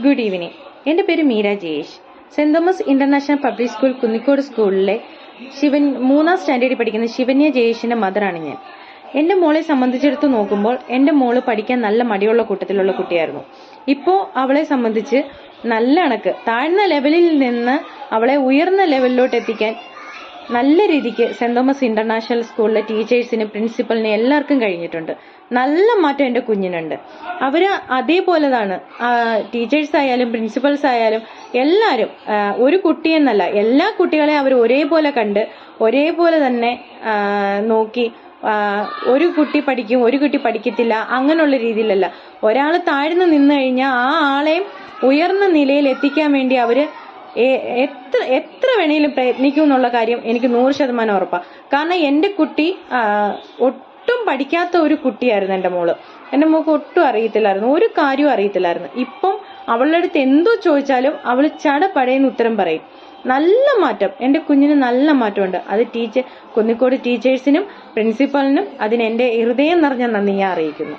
Good evening. എൻ്റെ പേര് Meera Jayesh. Saint Thomas international public school Kunnicode സ്കൂളിലെ 3ാം സ്റ്റാൻഡേർഡിൽ പഠിക്കുന്ന ശിവന്യ ജയേഷിന്റെ മദറാണ് ഞാൻ. എൻ്റെ മോളെ സംബന്ധിച്ചെടുത്ത് നോക്കുമ്പോൾ എൻ്റെ മോള് പഠിക്കാൻ നല്ല മടിയുള്ള കൂട്ടത്തിലുള്ള കുട്ടിയായിരുന്നു. ഇപ്പോൾ അവളെ സംബന്ധിച്ച് നല്ല കണക്ക് താഴ്ന്ന ലെവലിൽ നിന്ന് അവളെ ഉയർന്ന ലെവലിലോട്ട് എത്തിക്കാൻ നല്ല രീതിക്ക് സെന്റ് തോമസ് ഇന്റർനാഷണൽ സ്കൂളിലെ ടീച്ചേഴ്സിന്, പ്രിൻസിപ്പലിന് എല്ലാവർക്കും കഴിഞ്ഞിട്ടുണ്ട്. നല്ല മാറ്റം എൻ്റെ കുഞ്ഞിനുണ്ട്. അവര് അതേപോലെതാണ്. ടീച്ചേഴ്സ് ആയാലും പ്രിൻസിപ്പൽസ് ആയാലും എല്ലാവരും ഒരു കുട്ടിയെന്നല്ല, എല്ലാ കുട്ടികളെയും അവർ ഒരേപോലെ കണ്ട് ഒരേപോലെ തന്നെ നോക്കി, ഒരു കുട്ടി പഠിക്കും ഒരു കുട്ടി പഠിക്കത്തില്ല അങ്ങനെയുള്ള രീതിയിലല്ല. ഒരാൾ താഴ്ന്നു നിന്ന് കഴിഞ്ഞാൽ ആ ആളെയും ഉയർന്ന നിലയിൽ എത്തിക്കാൻ വേണ്ടി അവര് എത്ര വേണേലും പ്രയത്നിക്കും എന്നുള്ള കാര്യം എനിക്ക് 100% ഉറപ്പാണ്. കാരണം എൻ്റെ കുട്ടി ഒട്ടും പഠിക്കാത്ത ഒരു കുട്ടിയായിരുന്നു എൻ്റെ മോള്. എൻ്റെ മോൾക്ക് ഒട്ടും അറിയത്തില്ലായിരുന്നു, ഒരു കാര്യവും അറിയത്തില്ലായിരുന്നു. ഇപ്പം അവളുടെ അടുത്ത് എന്തോ ചോദിച്ചാലും അവള് ചടപടയെന്ന് ഉത്തരം പറയും. നല്ല മാറ്റം, എൻ്റെ കുഞ്ഞിന് നല്ല മാറ്റമുണ്ട്. അത് കുന്നിക്കോട് ടീച്ചേഴ്സിനും പ്രിൻസിപ്പലിനും അതിന് എൻ്റെ ഹൃദയം നിറഞ്ഞ നന്ദി ഞാൻ അറിയിക്കുന്നു.